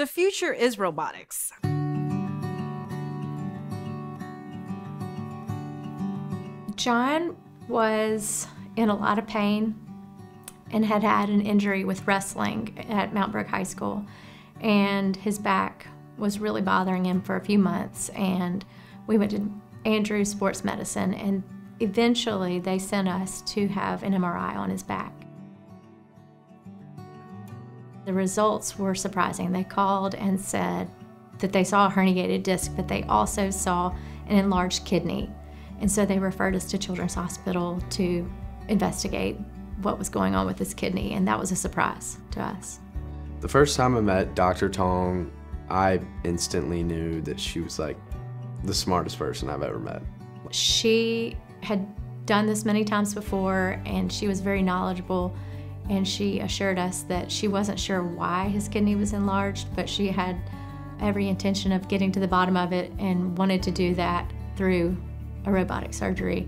The future is robotics. John was in a lot of pain and had had an injury with wrestling at Mount Brook High School, and his back was really bothering him for a few months, and we went to Andrews Sports Medicine, and eventually they sent us to have an MRI on his back. The results were surprising. They called and said that they saw a herniated disc, but they also saw an enlarged kidney. And so they referred us to Children's Hospital to investigate what was going on with his kidney, and that was a surprise to us. The first time I met Dr. Tong, I instantly knew that she was like the smartest person I've ever met. She had done this many times before, and she was very knowledgeable, and she assured us that she wasn't sure why his kidney was enlarged, but she had every intention of getting to the bottom of it and wanted to do that through a robotic surgery.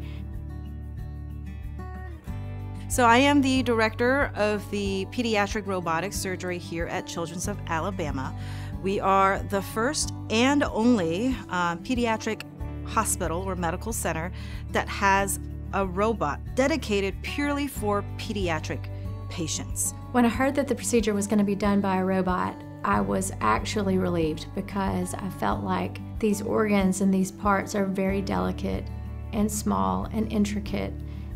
So I am the director of the Pediatric Robotic Surgery here at Children's of Alabama. We are the first and only pediatric hospital or medical center that has a robot dedicated purely for pediatric patients. When I heard that the procedure was going to be done by a robot, I was actually relieved, because I felt like these organs and these parts are very delicate and small and intricate,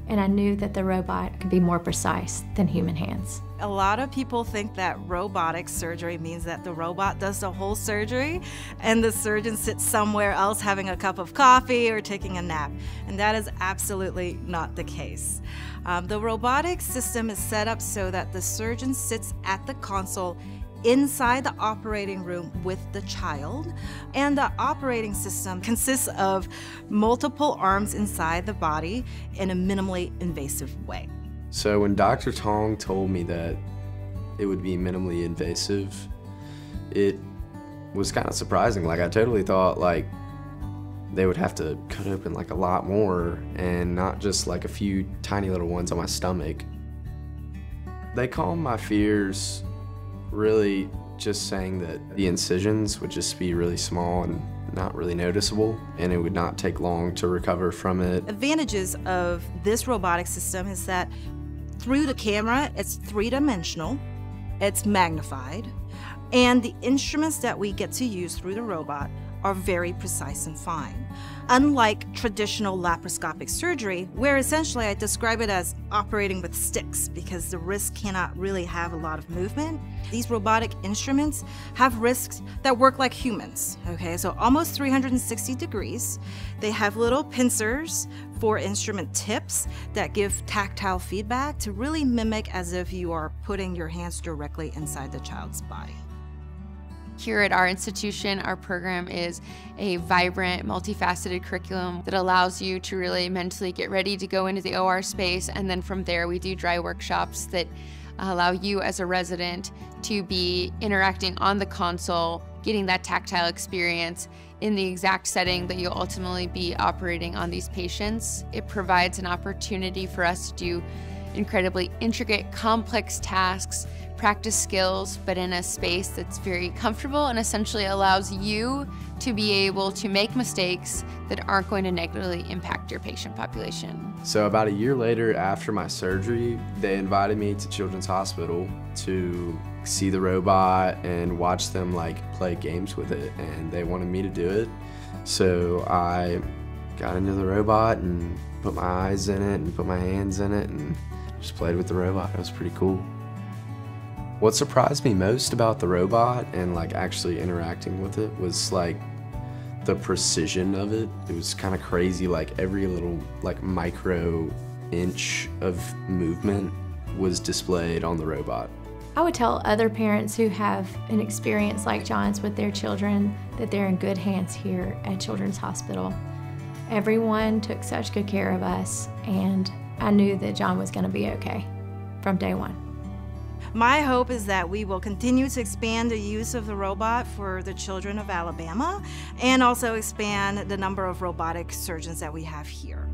and I knew that the robot could be more precise than human hands. A lot of people think that robotic surgery means that the robot does the whole surgery and the surgeon sits somewhere else having a cup of coffee or taking a nap, and that is absolutely not the case. The robotic system is set up so that the surgeon sits at the console inside the operating room with the child, and the operating system consists of multiple arms inside the body in a minimally invasive way. So when Dr. Tong told me that it would be minimally invasive, it was kind of surprising. Like, I totally thought like they would have to cut open like a lot more and not just like a few tiny little ones on my stomach. They calmed my fears, really just saying that the incisions would just be really small and not really noticeable, and it would not take long to recover from it. Advantages of this robotic system is that through the camera, it's three-dimensional, it's magnified, and the instruments that we get to use through the robot are very precise and fine. Unlike traditional laparoscopic surgery, where essentially I describe it as operating with sticks because the wrist cannot really have a lot of movement, these robotic instruments have wrists that work like humans, okay? So almost 360 degrees. They have little pincers for instrument tips that give tactile feedback to really mimic as if you are putting your hands directly inside the child's body. Here at our institution, our program is a vibrant, multifaceted curriculum that allows you to really mentally get ready to go into the OR space, and then from there we do dry workshops that allow you as a resident to be interacting on the console, getting that tactile experience in the exact setting that you'll ultimately be operating on these patients. It provides an opportunity for us to do incredibly intricate, complex tasks, practice skills, but in a space that's very comfortable and essentially allows you to be able to make mistakes that aren't going to negatively impact your patient population. So about a year later, after my surgery, they invited me to Children's Hospital to see the robot and watch them like play games with it, and they wanted me to do it. So I got into the robot and put my eyes in it and put my hands in it and just played with the robot. It was pretty cool. What surprised me most about the robot and like actually interacting with it was like the precision of it. It was kind of crazy, like every little like micro inch of movement was displayed on the robot. I would tell other parents who have an experience like John's with their children that they're in good hands here at Children's Hospital. Everyone took such good care of us, and I knew that John was going to be okay from day one. My hope is that we will continue to expand the use of the robot for the children of Alabama, and also expand the number of robotic surgeons that we have here.